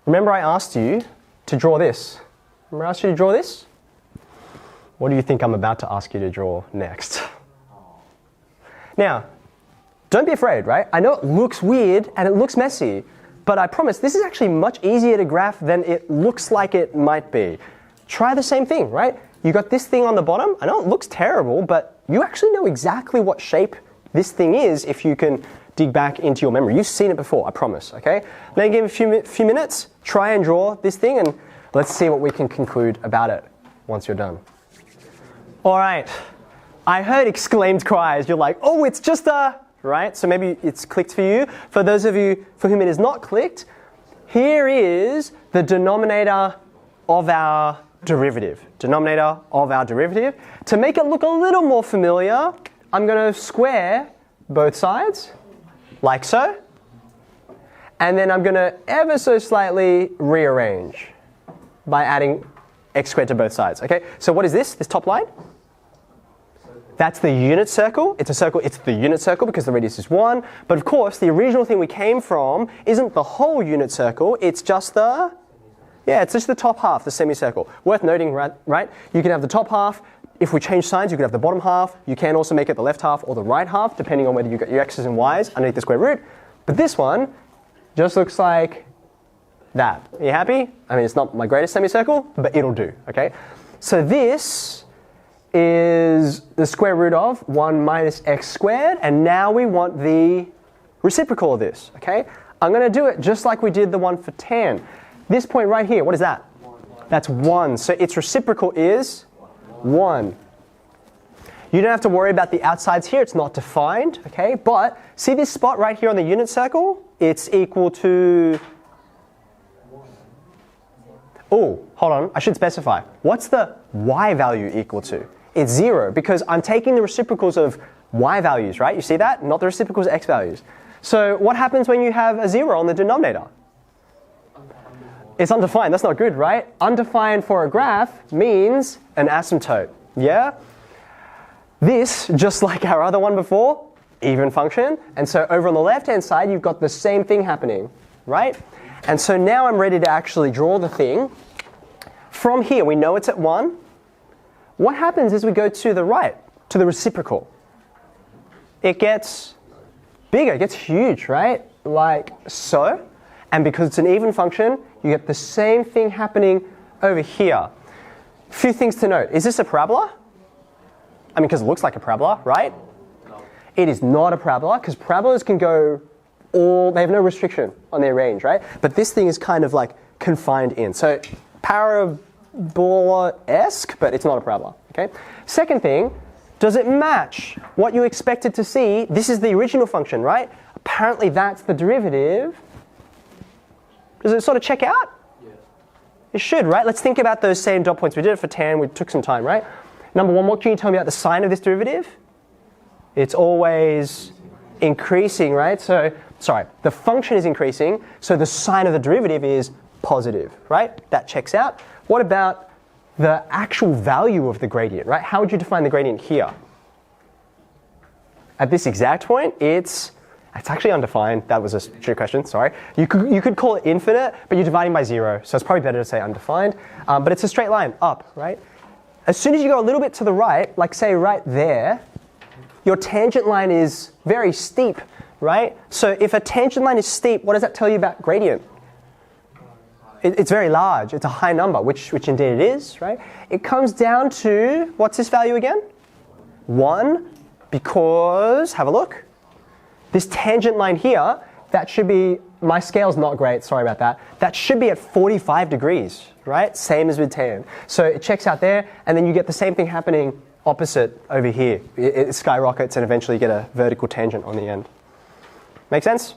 Remember I asked you to draw this. Remember I asked you to draw this? What do you think I'm about to ask you to draw next? Now, don't be afraid, right? I know it looks weird and it looks messy, but I promise this is actually much easier to graph than it looks like it might be. Try the same thing, right? You got this thing on the bottom. I know it looks terrible, but you actually know exactly what shape this thing is if you can dig back into your memory. You've seen it before, I promise, okay? Let me give you a few minutes, try and draw this thing, and let's see what we can conclude about it once you're done. All right, I heard exclaimed cries. You're like, oh, it's just a, right? So maybe it's clicked for you. For those of you for whom it is not clicked, here is the denominator of our derivative. Denominator of our derivative. To make it look a little more familiar, I'm going to square both sides, like so. And then I'm going to ever so slightly rearrange by adding x squared to both sides. Okay, so what is this top line? That's the unit circle. It's a circle, it's the unit circle because the radius is 1. But of course, the original thing we came from isn't the whole unit circle, it's just the, it's just the top half, the semicircle. Worth noting, right? You can have the top half. If we change signs, you can have the bottom half. You can also make it the left half or the right half, depending on whether you got your x's and y's underneath the square root. But this one just looks like that. Are you happy? I mean, it's not my greatest semicircle, but it'll do, okay? So this is the square root of 1 minus x squared, and now we want the reciprocal of this, okay? I'm going to do it just like we did the one for tan. This point right here, what is that? 1. That's 1. So its reciprocal is 1. You don't have to worry about the outsides here. It's not defined, okay? But see this spot right here on the unit circle? It's equal to... Oh, hold on. I should specify. What's the y value equal to? It's 0 because I'm taking the reciprocals of y values, right? You see that? Not the reciprocals of x values. So what happens when you have a 0 on the denominator? It's undefined. That's not good, right? Undefined for a graph means an asymptote. Yeah? This, just like our other one before, even function. And so over on the left-hand side, you've got the same thing happening, right? And so now I'm ready to actually draw the thing. From here, we know it's at 1. What happens is we go to the right, to the reciprocal. It gets bigger, it gets huge, right? Like so. And because it's an even function, you get the same thing happening over here. A few things to note. Is this a parabola? I mean, because it looks like a parabola, right? No. It is not a parabola, because parabolas can go they have no restriction on their range, right? But this thing is kind of like confined in. So parabola-esque, but it's not a parabola, okay? Second thing, does it match what you expected to see? This is the original function, right? Apparently that's the derivative. Does it sort of check out? Yeah. It should, right? Let's think about those same dot points. We did it for tan, we took some time, right? Number one, what can you tell me about the sign of this derivative? It's always increasing, right? So, sorry, the function is increasing, so the sign of the derivative is positive, right? That checks out. What about the actual value of the gradient, right? How would you define the gradient here? At this exact point, it's actually undefined. That was a trick question, sorry. You could call it infinite, but you're dividing by 0, so it's probably better to say undefined. But it's a straight line up, right? As soon as you go a little bit to the right, like say right there, your tangent line is very steep, right? So if a tangent line is steep, what does that tell you about gradient? It's very large. It's a high number, which indeed it is, right? It comes down to, what's this value again? 1, because, have a look. This tangent line here, that should be, my scale's not great, sorry about that. That should be at 45 degrees, right? Same as with tan. So it checks out there, and then you get the same thing happening opposite over here. It skyrockets and eventually you get a vertical tangent on the end. Make sense?